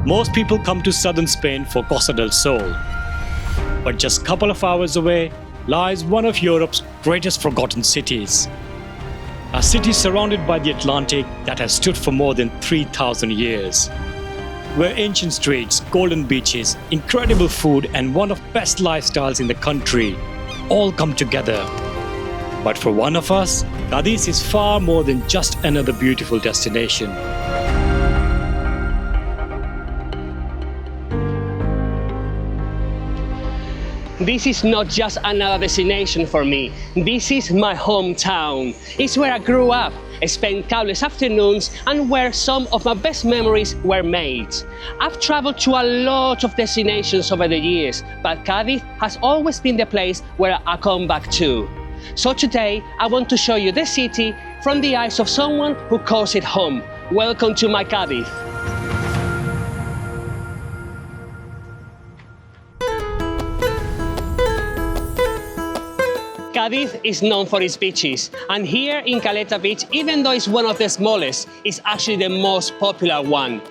Most people come to southern Spain for Costa del Sol. But just a couple of hours away lies one of Europe's greatest forgotten cities. A city surrounded by the Atlantic that has stood for more than 3,000 years. Where ancient streets, golden beaches, incredible food and one of the best lifestyles in the country all come together. But for one of us, Cadiz is far more than just another beautiful destination. This is not just another destination for me. This is my hometown. It's where I grew up, spent countless afternoons, and where some of my best memories were made. I've traveled to a lot of destinations over the years, but Cadiz has always been the place where I come back to. So today, I want to show you the city from the eyes of someone who calls it home. Welcome to my Cadiz. Cadiz is known for its beaches, and here in Caleta beach, even though it's one of the smallest, it's actually the most popular one.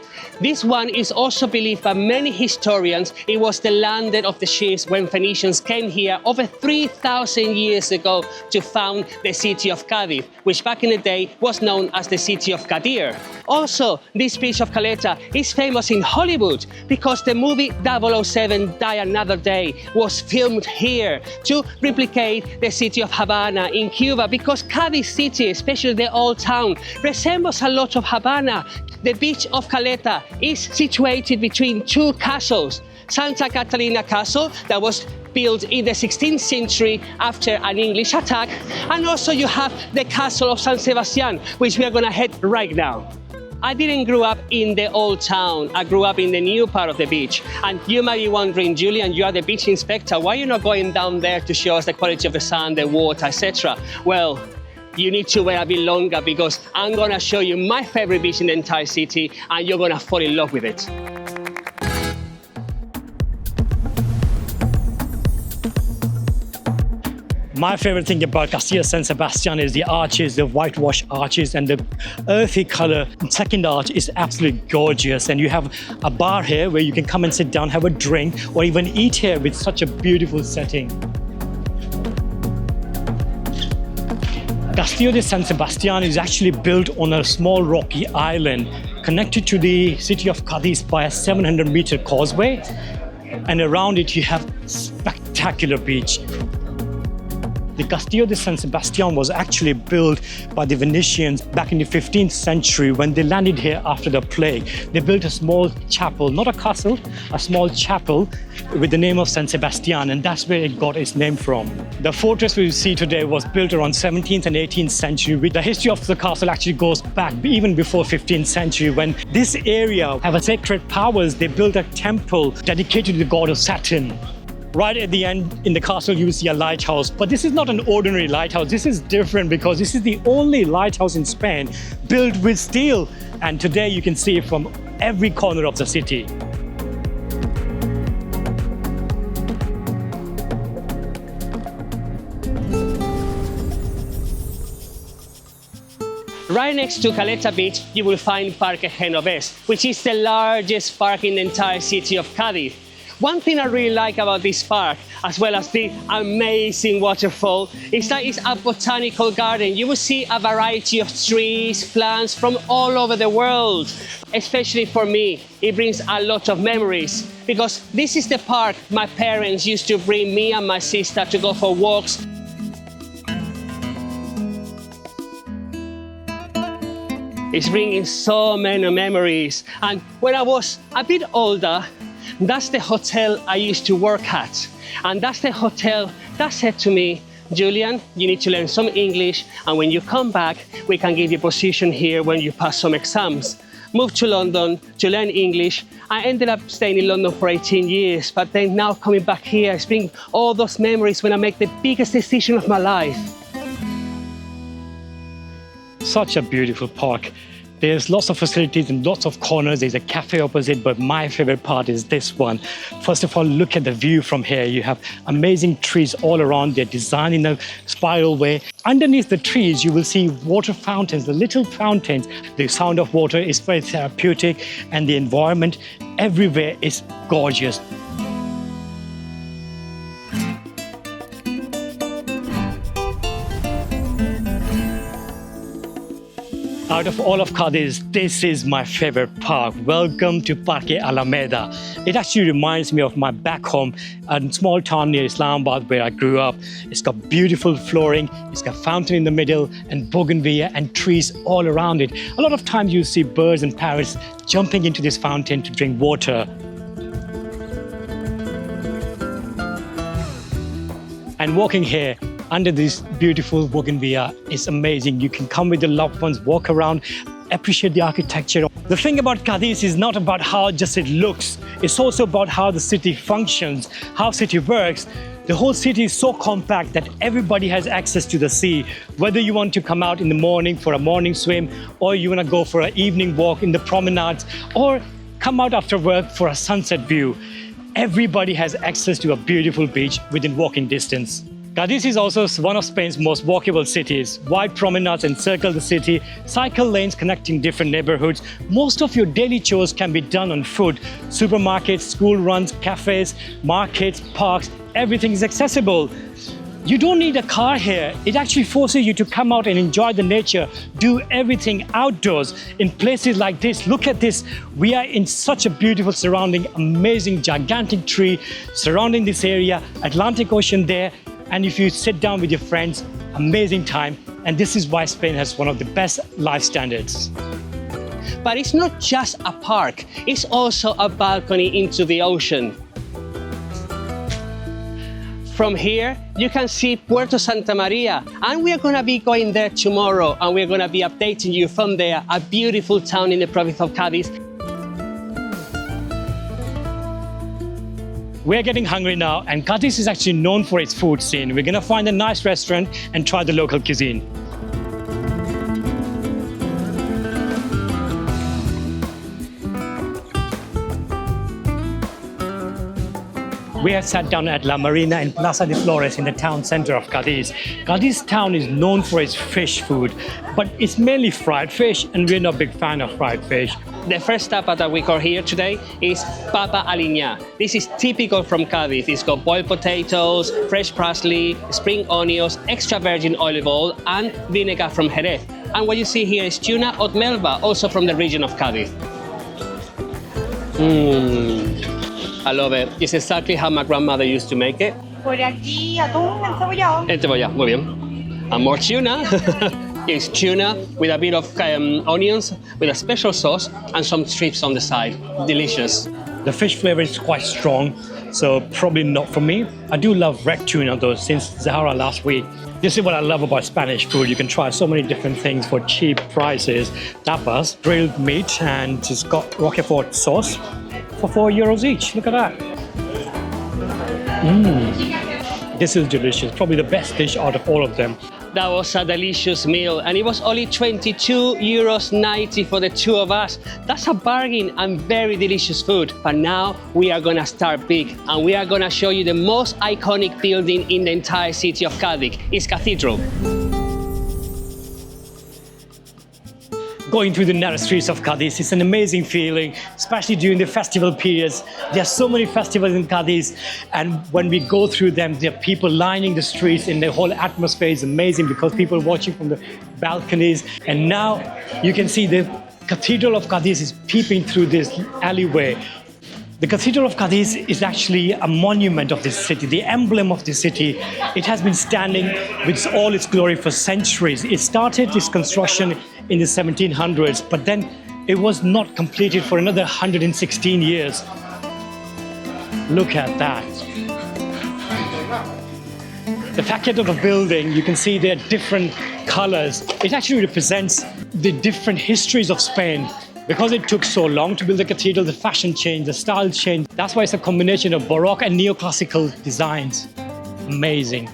This one is also believed by many historians it was the landing of the ships when Phoenicians came here over 3,000 years ago to found the city of Cadiz, which back in the day was known as the city of Cadiz. Also, this beach of Caleta is famous in Hollywood because the movie 007 Die Another Day was filmed here to replicate the city of Havana in Cuba, because Cadiz city, especially the old town, resembles a lot of Havana. The beach of Caleta is situated between two castles. Santa Catalina Castle, that was built in the 16th century after an English attack, and also you have the castle of San Sebastian, which we are going to head right now. I didn't grow up in the old town, I grew up in the new part of the beach. And you might be wondering, Julian, you are the beach inspector, why are you not going down there to show us the quality of the sand, the water, etc.? Well, you need to wait a bit longer because I'm gonna show you my favorite beach in the entire city and you're gonna fall in love with it. My favorite thing about Castillo San Sebastian is the arches, the whitewash arches, and the earthy color. The second arch is absolutely gorgeous, and you have a bar here where you can come and sit down, have a drink, or even eat here with such a beautiful setting. Castillo de San Sebastian is actually built on a small rocky island connected to the city of Cadiz by a 700-meter causeway, and around it you have spectacular beach. The Castillo de San Sebastian was actually built by the Venetians back in the 15th century when they landed here after the plague. They built a small chapel, not a castle, a small chapel with the name of San Sebastian, and that's where it got its name from. The fortress we see today was built around 17th and 18th century. The history of the castle actually goes back even before 15th century, when this area have a sacred powers. They built a temple dedicated to the god of Saturn. Right at the end in the castle, you will see a lighthouse. But this is not an ordinary lighthouse. This is different because this is the only lighthouse in Spain built with steel. And today you can see it from every corner of the city. Right next to Caleta beach, you will find Parque Genoves, which is the largest park in the entire city of Cadiz. One thing I really like about this park, as well as the amazing waterfall, is that it's a botanical garden. You will see a variety of trees, plants from all over the world. Especially for me, it brings a lot of memories, because this is the park my parents used to bring me and my sister to go for walks. It's bringing so many memories. And when I was a bit older, that's the hotel I used to work at. And that's the hotel that said to me, Julian, you need to learn some English, and when you come back, we can give you a position here when you pass some exams. Moved to London to learn English. I ended up staying in London for 18 years, but then now coming back here, it's bringing all those memories when I make the biggest decision of my life. Such a beautiful park. There's lots of facilities and lots of corners. There's a cafe opposite, but my favorite part is this one. First of all, look at the view from here. You have amazing trees all around. They're designed in a spiral way. Underneath the trees, you will see water fountains, the little fountains. The sound of water is very therapeutic, and the environment everywhere is gorgeous. Out of all of Cadiz, this is my favorite park. Welcome to Parque Alameda. It actually reminds me of my back home, a small town near Islamabad where I grew up. It's got beautiful flooring, it's got fountain in the middle and bougainvillea and trees all around it. A lot of times you see birds and parrots jumping into this fountain to drink water. And walking here, under this beautiful bougainvillea is amazing. You can come with your loved ones, walk around, appreciate the architecture. The thing about Cadiz is not about how just it looks. It's also about how the city functions, how city works. The whole city is so compact that everybody has access to the sea. Whether you want to come out in the morning for a morning swim, or you want to go for an evening walk in the promenades, or come out after work for a sunset view. Everybody has access to a beautiful beach within walking distance. Cadiz is also one of Spain's most walkable cities. Wide promenades encircle the city, cycle lanes connecting different neighborhoods. Most of your daily chores can be done on foot. Supermarkets, school runs, cafes, markets, parks, everything is accessible. You don't need a car here. It actually forces you to come out and enjoy the nature, do everything outdoors. In places like this, look at this. We are in such a beautiful surrounding, amazing, gigantic tree surrounding this area, Atlantic Ocean there. And if you sit down with your friends, amazing time. And this is why Spain has one of the best life standards. But it's not just a park, it's also a balcony into the ocean. From here, you can see Puerto Santa Maria, and we're gonna be going there tomorrow, and we're gonna be updating you from there, a beautiful town in the province of Cádiz. We're getting hungry now, and Cadiz is actually known for its food scene. We're gonna find a nice restaurant and try the local cuisine. We have sat down at La Marina in Plaza de Flores in the town center of Cadiz. Cadiz town is known for its fish food, but it's mainly fried fish, and we're not a big fan of fried fish. The first tapa that we got here today is papa aliña. This is typical from Cádiz. It's got boiled potatoes, fresh parsley, spring onions, extra virgin olive oil, and vinegar from Jerez. And what you see here is tuna or melva, also from the region of Cádiz. I love it. It's exactly how my grandmother used to make it. Por aquí, atún encebollado. Encebollado, muy bien. And more tuna. It's tuna with a bit of onions, with a special sauce, and some strips on the side. Delicious. The fish flavor is quite strong, so probably not for me. I do love red tuna though, since Zahara last week. This is what I love about Spanish food. You can try so many different things for cheap prices. Tapas, grilled meat, and it's got Roquefort sauce for €4 each. Look at that. This is delicious. Probably the best dish out of all of them. That was a delicious meal, and it was only €22.90 for the two of us. That's a bargain and very delicious food. But now we are gonna start big, and we are gonna show you the most iconic building in the entire city of Cádiz. It's Cathedral. Going through the narrow streets of Cadiz is an amazing feeling, especially during the festival periods. There are so many festivals in Cadiz, and when we go through them, there are people lining the streets, and the whole atmosphere is amazing because people are watching from the balconies. And now you can see the Cathedral of Cadiz is peeping through this alleyway. The Cathedral of Cadiz is actually a monument of this city, the emblem of the city. It has been standing with all its glory for centuries. It started its construction in the 1700s, but then it was not completed for another 116 years. Look at that. The facade of the building, you can see there are different colors. It actually represents the different histories of Spain. Because it took so long to build the cathedral, the fashion changed, the style changed. That's why it's a combination of Baroque and neoclassical designs. Amazing.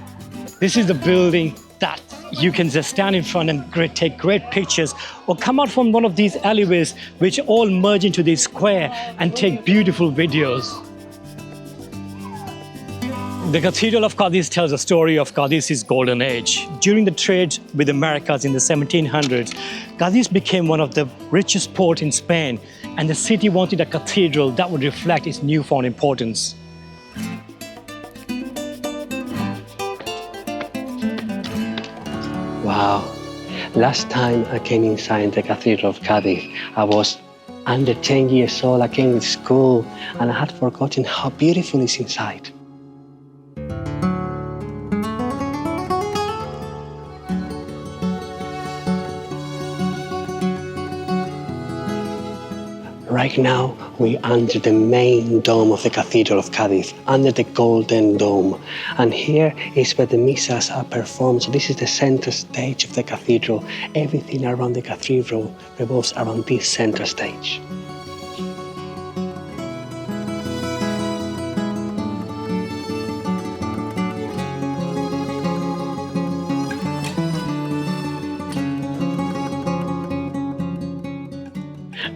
This is the building that you can just stand in front and take great pictures, or come out from one of these alleyways which all merge into this square and take beautiful videos. The Cathedral of Cadiz tells a story of Cadiz's golden age. During the trade with the Americas in the 1700s, Cadiz became one of the richest ports in Spain. and the city wanted a cathedral that would reflect its newfound importance. Wow. Last time I came inside the Cathedral of Cadiz, I was under 10 years old. I came to school and I had forgotten how beautiful it's inside. Right now, we're under the main dome of the Cathedral of Cadiz, under the Golden Dome. And here is where the missas are performed. So this is the center stage of the cathedral. Everything around the cathedral revolves around this center stage.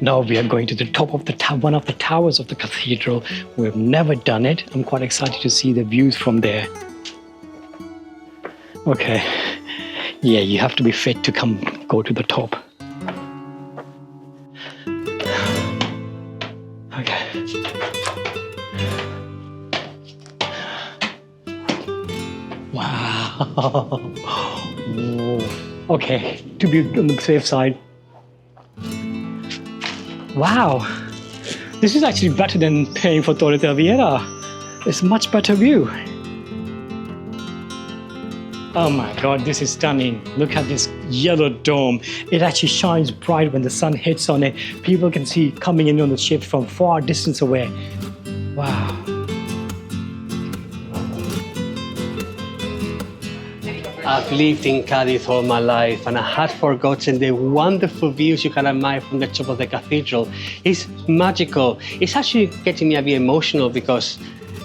Now we are going to the top of one of the towers of the cathedral. We've never done it. I'm quite excited to see the views from there. Okay, yeah, you have to be fit to go to the top. Okay. Wow. Okay, to be on the safe side. Wow, this is actually better than paying for Torre de Viera. It's a much better view. Oh my God, this is stunning. Look at this yellow dome. It actually shines bright when the sun hits on it. People can see coming in on the ship from far distance away. Wow. I've lived in Cadiz all my life and I had forgotten the wonderful views you can admire from the top of the cathedral. It's magical. It's actually getting me a bit emotional because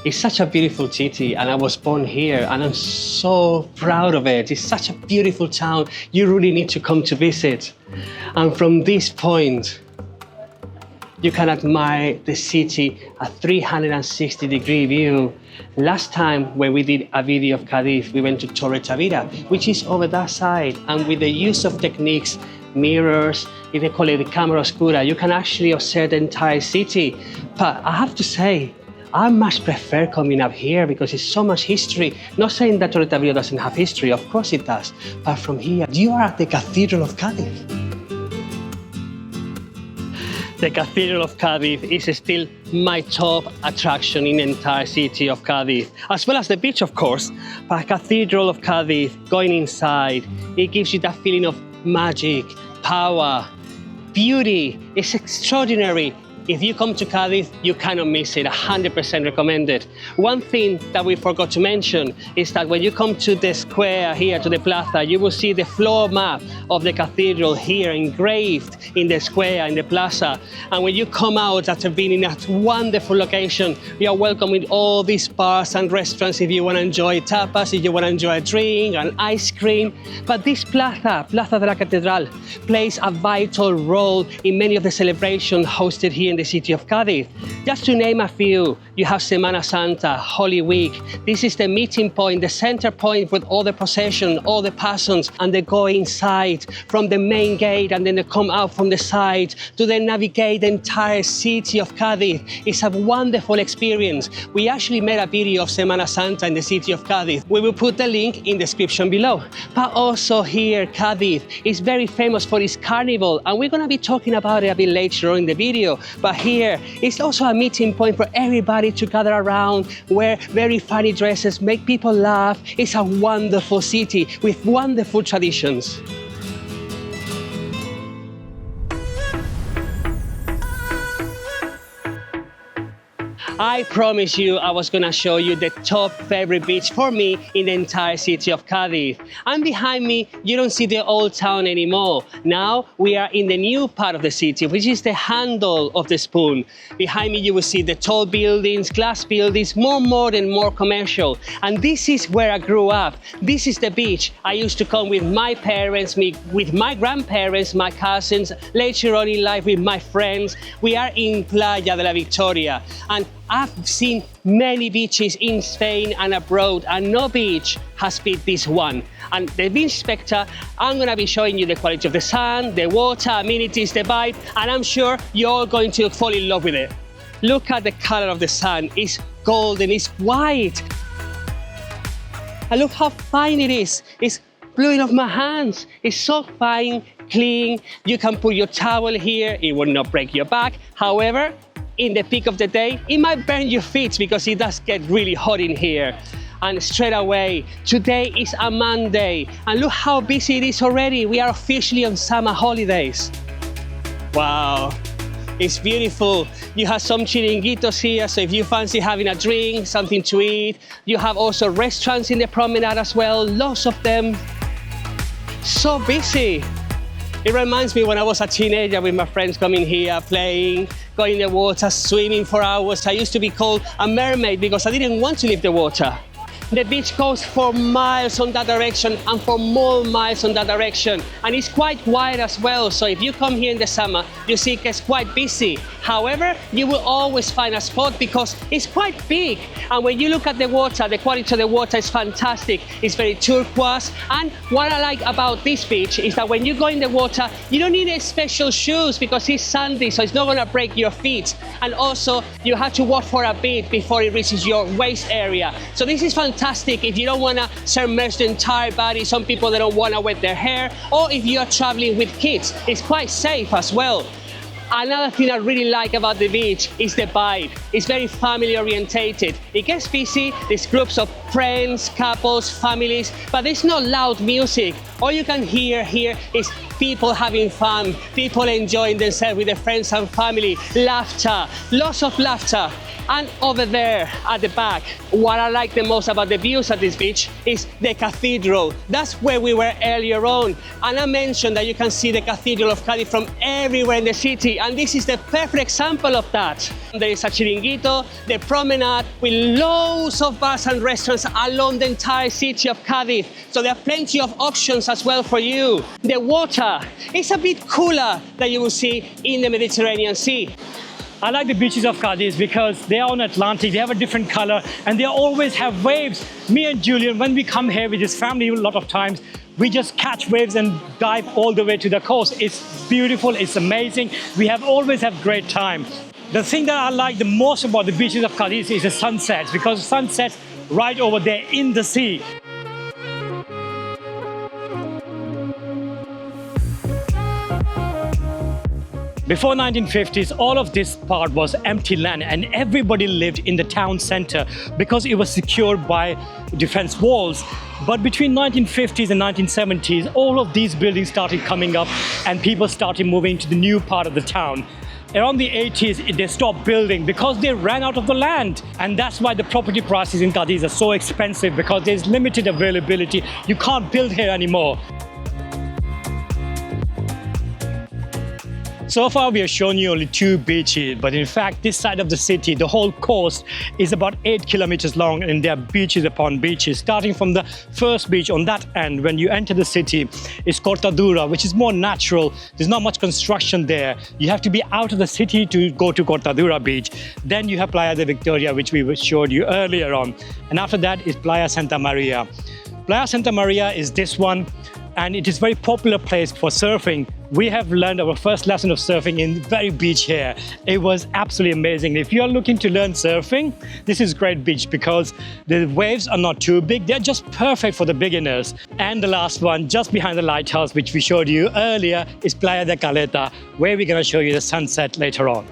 it's such a beautiful city and I was born here and I'm so proud of it. It's such a beautiful town. You really need to come to visit. And from this point, you can admire the city a 360-degree view. Last time when we did a video of Cadiz, we went to Torre Tavira, which is over that side. And with the use of techniques, mirrors, they call it the camera oscura, you can actually observe the entire city. But I have to say, I much prefer coming up here because it's so much history. Not saying that Torre Tavira doesn't have history, of course it does. But from here, you are at the Cathedral of Cadiz. The Cathedral of Cadiz is still my top attraction in the entire city of Cadiz, as well as the beach, of course. But Cathedral of Cadiz, going inside, it gives you that feeling of magic, power, beauty. It's extraordinary. If you come to Cadiz, you cannot miss it, 100% recommended. One thing that we forgot to mention is that when you come to the square here, to the Plaza, you will see the floor map of the cathedral here engraved in the square, in the Plaza. And when you come out after being in that wonderful location, you are welcome with all these bars and restaurants if you want to enjoy tapas, if you want to enjoy a drink, an ice cream. But this Plaza de la Cathedral, plays a vital role in many of the celebrations hosted here in the city of Cadiz. Just to name a few, you have Semana Santa, Holy Week. This is the meeting point, the center point with all the procession, all the passions, and they go inside from the main gate and then they come out from the side to then navigate the entire city of Cadiz. It's a wonderful experience. We actually made a video of Semana Santa in the city of Cadiz. We will put the link in the description below. But also here, Cadiz is very famous for its carnival, and we're going to be talking about it a bit later on in the video. But here, it's also a meeting point for everybody to gather around, wear very funny dresses, make people laugh. It's a wonderful city with wonderful traditions. I promised you I was gonna show you the top favorite beach for me in the entire city of Cadiz. And behind me, you don't see the old town anymore. Now we are in the new part of the city, which is the handle of the spoon. Behind me, you will see the tall buildings, glass buildings, more modern, more commercial. And this is where I grew up. This is the beach. I used to come with my parents, with my grandparents, my cousins, later on in life with my friends. We are in Playa de la Victoria. And I've seen many beaches in Spain and abroad, and no beach has beat this one. And the beach inspector, I'm gonna be showing you the quality of the sand, the water, amenities, the vibe, and I'm sure you're all going to fall in love with it. Look at the color of the sand. It's golden, it's white. And look how fine it is. It's blowing off my hands. It's so fine, clean. You can put your towel here, it will not break your back. However, in the peak of the day, it might burn your feet because it does get really hot in here. And straight away, today is a Monday, and look how busy it is already. We are officially on summer holidays. Wow, it's beautiful. You have some chiringuitos here, so if you fancy having a drink, something to eat. You have also restaurants in the promenade as well, lots of them. So busy. It reminds me when I was a teenager with my friends coming here, playing, going in the water, swimming for hours. I used to be called a mermaid because I didn't want to leave the water. The beach goes for miles on that direction and for more miles on that direction. And it's quite wide as well, so if you come here in the summer, you see it gets quite busy. However, you will always find a spot because it's quite big. And when you look at the water, the quality of the water is fantastic. It's very turquoise. And what I like about this beach is that when you go in the water, you don't need any special shoes because it's sandy, so it's not gonna break your feet. And also, you have to walk for a bit before it reaches your waist area. So this is fantastic if you don't want to submerge the entire body. Some people, they don't want to wet their hair, or if you're traveling with kids, it's quite safe as well. Another thing I really like about the beach is the vibe. It's very family orientated. It gets busy, there's groups of friends, couples, families, but there's no loud music. All you can hear here is people having fun, people enjoying themselves with their friends and family, laughter, lots of laughter. And over there at the back, what I like the most about the views at this beach is the cathedral. That's where we were earlier on. And I mentioned that you can see the Cathedral of Cadiz from everywhere in the city, and this is the perfect example of that. There is a chiringuito, the promenade, with loads of bars and restaurants along the entire city of Cadiz. So there are plenty of options as well for you. The water is a bit cooler than you will see in the Mediterranean Sea. I like the beaches of Cadiz because they are on Atlantic, they have a different color, and they always have waves. Me and Julian, when we come here with his family a lot of times, we just catch waves and dive all the way to the coast. It's beautiful, it's amazing. We have always have great time. The thing that I like the most about the beaches of Cadiz is the sunsets, because the sunset's right over there in the sea. Before 1950s, all of this part was empty land and everybody lived in the town center because it was secured by defense walls. But between 1950s and 1970s, all of these buildings started coming up and people started moving to the new part of the town. Around the 80s, they stopped building because they ran out of the land. And that's why the property prices in Cadiz are so expensive, because there's limited availability. You can't build here anymore. So far, we have shown you only 2 beaches, but in fact, this side of the city, the whole coast is about 8 kilometers long, and there are beaches upon beaches. Starting from the first beach on that end, when you enter the city, is Cortadura, which is more natural. There's not much construction there. You have to be out of the city to go to Cortadura beach. Then you have Playa de Victoria, which we showed you earlier on. And after that is Playa Santa Maria. Playa Santa Maria is this one, and it is a very popular place for surfing. We have learned our first lesson of surfing in the very beach here. It was absolutely amazing. If you are looking to learn surfing, this is a great beach because the waves are not too big. They're just perfect for the beginners. And the last one, just behind the lighthouse, which we showed you earlier, is Playa de Caleta, where we're going to show you the sunset later on.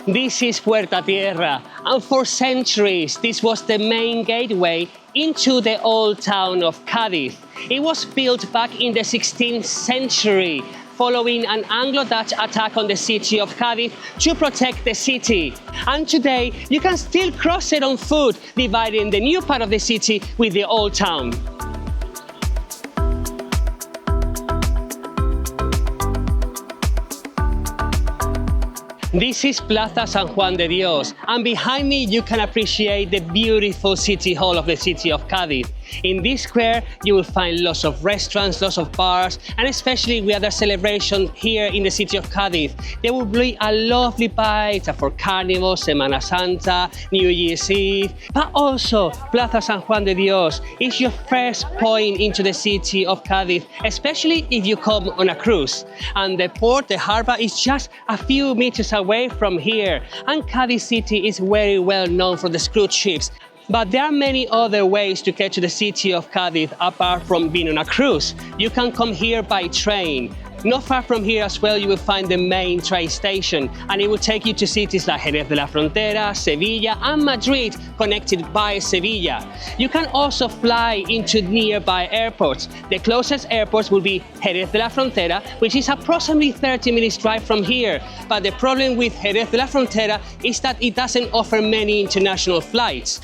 This is Puerta, Tierra, and for centuries this was the main gateway into the old town of Cádiz. It was built back in the 16th century following an Anglo-Dutch attack on the city of Cádiz to protect the city. And today you can still cross it on foot, dividing the new part of the city with the old town. This is Plaza San Juan de Dios, and behind me you can appreciate the beautiful city hall of the city of Cádiz. In this square, you will find lots of restaurants, lots of bars, and especially with other celebrations here in the city of Cadiz. There will be a lovely bite for Carnival, Semana Santa, New Year's Eve, but also Plaza San Juan de Dios is your first point into the city of Cadiz, especially if you come on a cruise. And the port, the harbour, is just a few meters away from here. And Cadiz city is very well known for the cruise ships. But there are many other ways to get to the city of Cadiz apart from being on a cruise. You can come here by train. Not far from here as well, you will find the main train station, and it will take you to cities like Jerez de la Frontera, Sevilla and Madrid, connected by Sevilla. You can also fly into nearby airports. The closest airports will be Jerez de la Frontera, which is approximately 30 minutes drive from here. But the problem with Jerez de la Frontera is that it doesn't offer many international flights.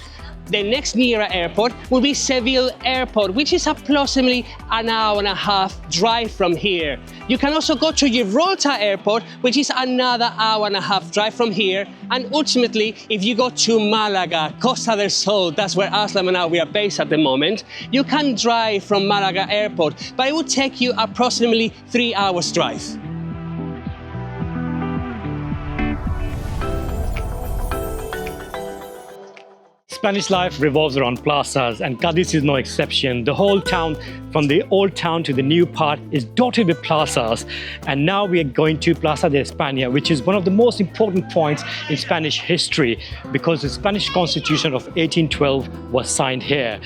The next nearer airport will be Seville Airport, which is approximately an hour and a half drive from here. You can also go to Gibraltar Airport, which is another hour and a half drive from here. And ultimately, if you go to Malaga, Costa del Sol, that's where Aslam and I we are based at the moment, you can drive from Malaga Airport, but it will take you approximately 3 hours drive. Spanish life revolves around plazas, and Cadiz is no exception. The whole town, from the old town to the new part, is dotted with plazas. And now we are going to Plaza de España, which is one of the most important points in Spanish history, because the Spanish Constitution of 1812 was signed here.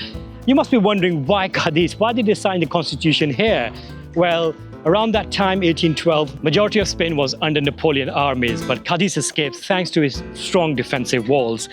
You must be wondering, why Cadiz? Why did they sign the Constitution here? Well, around that time, 1812, majority of Spain was under Napoleon armies, but Cadiz escaped thanks to its strong defensive walls.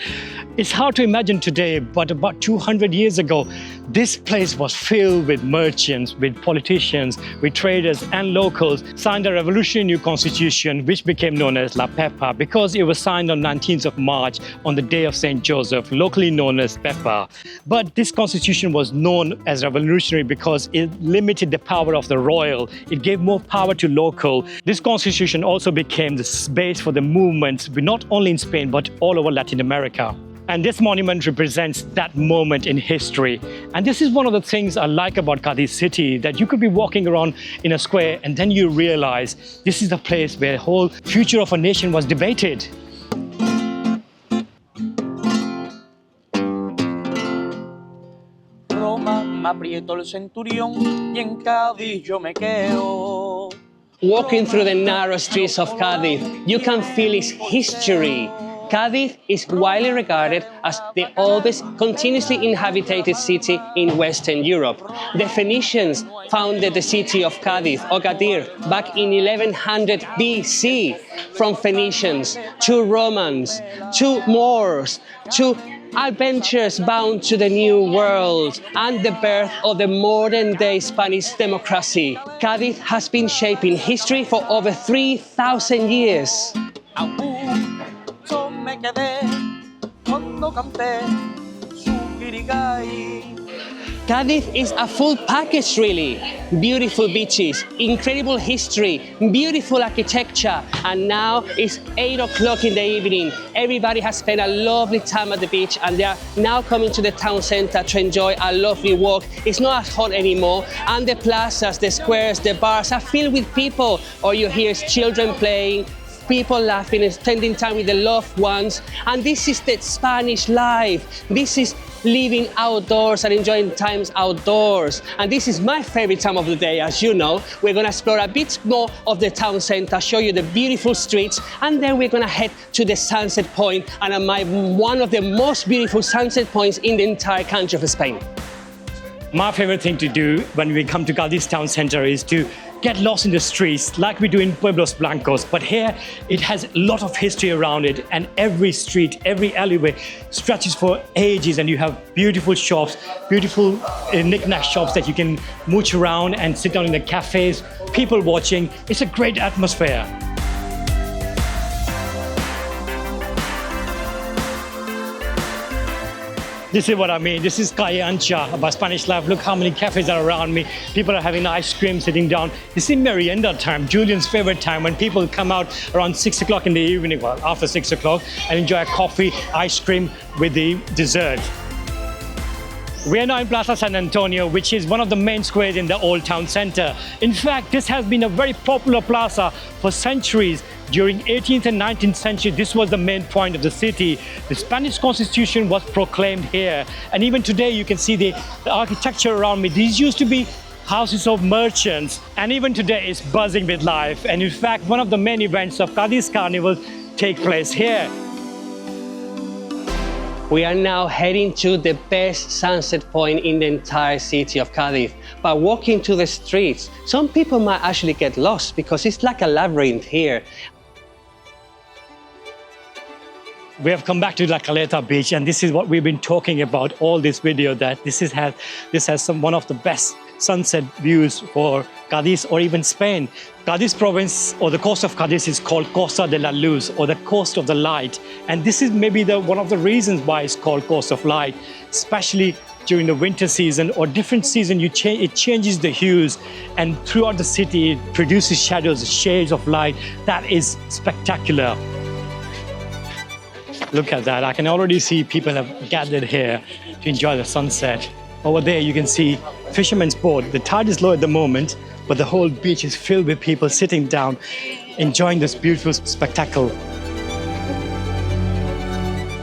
It's hard to imagine today, but about 200 years ago, this place was filled with merchants, with politicians, with traders and locals, signed a revolutionary new constitution, which became known as La Pepa, because it was signed on 19th of March on the day of St. Joseph, locally known as Pepa. But this constitution was known as revolutionary because it limited the power of the royal. It gave more power to local. This constitution also became the base for the movements, not only in Spain, but all over Latin America. And this monument represents that moment in history. And this is one of the things I like about Cadiz city, that you could be walking around in a square and then you realize this is the place where the whole future of a nation was debated. Roma me aprietó el centurión y en Cádiz yo me quedo. Walking through the narrow streets of Cadiz, you can feel its history. Cadiz is widely regarded as the oldest continuously inhabited city in Western Europe. The Phoenicians founded the city of Cadiz, or Gadir, back in 1100 BC. From Phoenicians to Romans to Moors to adventurers bound to the New World and the birth of the modern-day Spanish democracy. Cadiz has been shaping history for over 3,000 years. Me quedé cuando canté su guirigay. Cadiz is a full package, really. Beautiful beaches, incredible history, beautiful architecture, and now it's 8 o'clock in the evening. Everybody has spent a lovely time at the beach and they are now coming to the town center to enjoy a lovely walk. It's not as hot anymore, and the plazas, the squares, the bars are filled with people. All you hear is children playing, people laughing and spending time with their loved ones. And this is the Spanish life. This is living outdoors and enjoying times outdoors. And this is my favorite time of the day, as you know. We're gonna explore a bit more of the town center, show you the beautiful streets, and then we're gonna head to the sunset point, and one of the most beautiful sunset points in the entire country of Spain. My favorite thing to do when we come to Cadiz town center is to get lost in the streets like we do in Pueblos Blancos. But here it has a lot of history around it, and every street, every alleyway stretches for ages, and you have beautiful shops, beautiful knick-knack shops that you can mooch around and sit down in the cafes, people watching. It's a great atmosphere. This is what I mean. This is Calle Ancha about Spanish life. Look how many cafes are around me. People are having ice cream, sitting down. This is merienda time, Julian's favorite time, when people come out around 6 o'clock in the evening, well, after 6 o'clock, and enjoy a coffee, ice cream with the dessert. We are now in Plaza San Antonio, which is one of the main squares in the old town center. In fact, this has been a very popular plaza for centuries. During 18th and 19th century, this was the main point of the city. The Spanish Constitution was proclaimed here. And even today, you can see the architecture around me. These used to be houses of merchants. And even today, it's buzzing with life. And in fact, one of the main events of Cadiz Carnival take place here. We are now heading to the best sunset point in the entire city of Cádiz. But walking to the streets, some people might actually get lost because it's like a labyrinth here. We have come back to La Caleta beach, and this is what we've been talking about all this video, that this has one of the best sunset views for Cadiz or even Spain. Cadiz province, or the coast of Cadiz, is called Costa de la Luz, or the coast of the light. And this is maybe one of the reasons why it's called Coast of Light, especially during the winter season or different season. It changes the hues, and throughout the city it produces shadows, shades of light. That is spectacular. Look at that. I can already see people have gathered here to enjoy the sunset. Over there you can see fishermen's boat. The tide is low at the moment, but the whole beach is filled with people sitting down, enjoying this beautiful spectacle.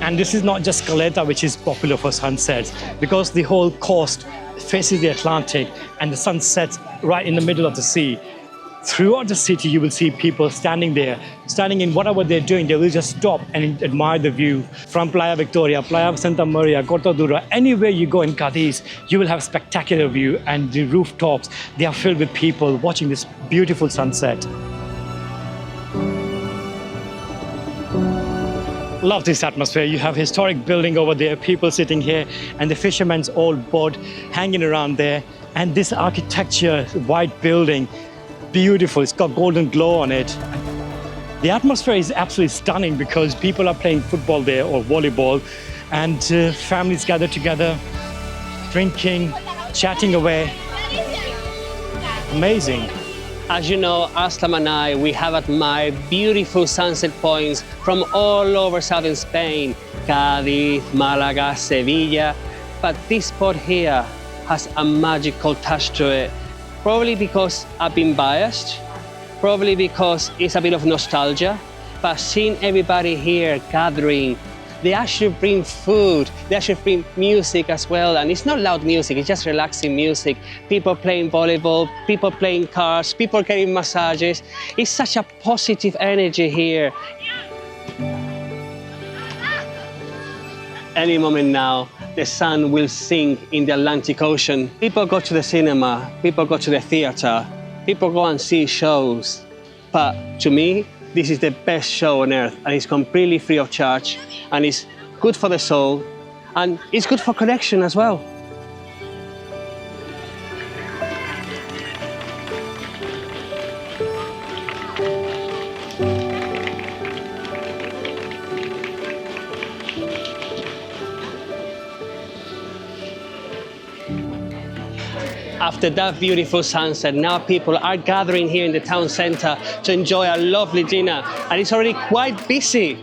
And this is not just Caleta, which is popular for sunsets, because the whole coast faces the Atlantic and the sun sets right in the middle of the sea. Throughout the city, you will see people standing there, standing in whatever they're doing. They will just stop and admire the view from Playa Victoria, Playa Santa Maria, Cortadura. Anywhere you go in Cadiz, you will have a spectacular view, and the rooftops, they are filled with people watching this beautiful sunset. Love this atmosphere. You have historic building over there, people sitting here, and the fisherman's old boat hanging around there. And this architecture, white building, beautiful. It's got golden glow on it. The atmosphere is absolutely stunning because people are playing football there or volleyball, and families gather together, drinking, chatting away. Amazing. As you know, Aslam and I, we have admired beautiful sunset points from all over southern Spain, Cádiz, Málaga, Sevilla, but this spot here has a magical touch to it. Probably because I've been biased, probably because it's a bit of nostalgia, but seeing everybody here gathering, they actually bring food, they actually bring music as well, and it's not loud music, it's just relaxing music. People playing volleyball, people playing cards, people getting massages. It's such a positive energy here. Any moment now, the sun will sink in the Atlantic Ocean. People go to the cinema, people go to the theater, people go and see shows. But to me, this is the best show on earth, and it's completely free of charge, and it's good for the soul, and it's good for connection as well. After that beautiful sunset, now people are gathering here in the town centre to enjoy a lovely dinner, and it's already quite busy.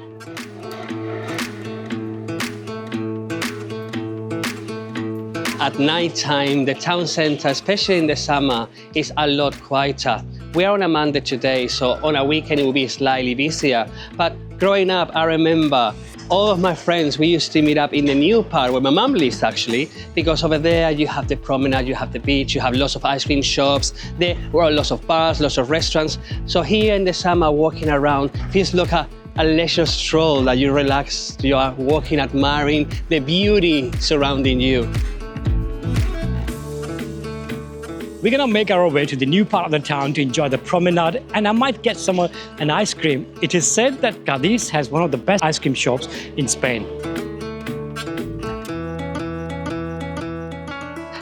At night time, the town centre, especially in the summer, is a lot quieter. We are on a Monday today, so on a weekend it will be slightly busier. But growing up, I remember all of my friends, we used to meet up in the new part where my mum lives actually, because over there you have the promenade, you have the beach, you have lots of ice cream shops, there were lots of bars, lots of restaurants. So here in the summer, walking around feels like a leisure stroll that you relax, you are walking, admiring the beauty surrounding you. We're gonna make our way to the new part of the town to enjoy the promenade, and I might get an ice cream. It is said that Cadiz has one of the best ice cream shops in Spain.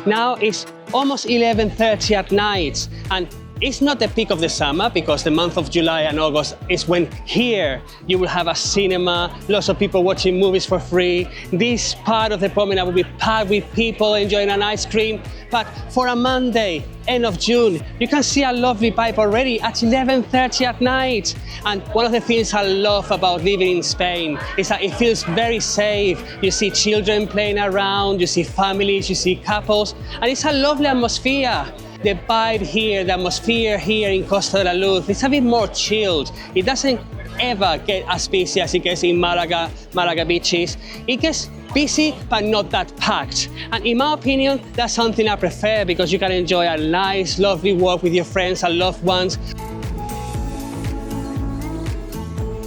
Now it's almost 11:30 at night, and It's not the peak of the summer because the month of July and August is when here you will have a cinema, lots of people watching movies for free. This part of the promenade will be packed with people enjoying an ice cream. But for a Monday, end of June, you can see a lovely vibe already at 11:30 at night. And one of the things I love about living in Spain is that it feels very safe. You see children playing around, you see families, you see couples, and it's a lovely atmosphere. The vibe here, the atmosphere here in Costa de la Luz, it's a bit more chilled. It doesn't ever get as busy as it gets in Malaga beaches. It gets busy, but not that packed. And in my opinion, that's something I prefer because you can enjoy a nice, lovely walk with your friends and loved ones.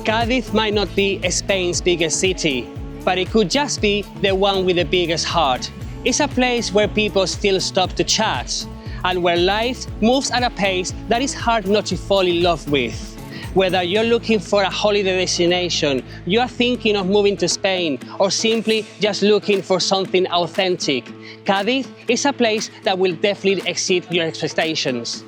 Cádiz might not be Spain's biggest city, but it could just be the one with the biggest heart. It's a place where people still stop to chat, and where life moves at a pace that is hard not to fall in love with. Whether you're looking for a holiday destination, you are thinking of moving to Spain, or simply just looking for something authentic, Cádiz is a place that will definitely exceed your expectations.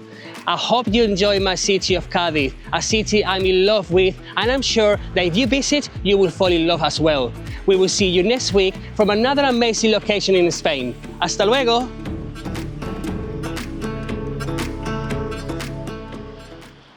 I hope you enjoy my city of Cádiz, a city I'm in love with, and I'm sure that if you visit, you will fall in love as well. We will see you next week from another amazing location in Spain. Hasta luego!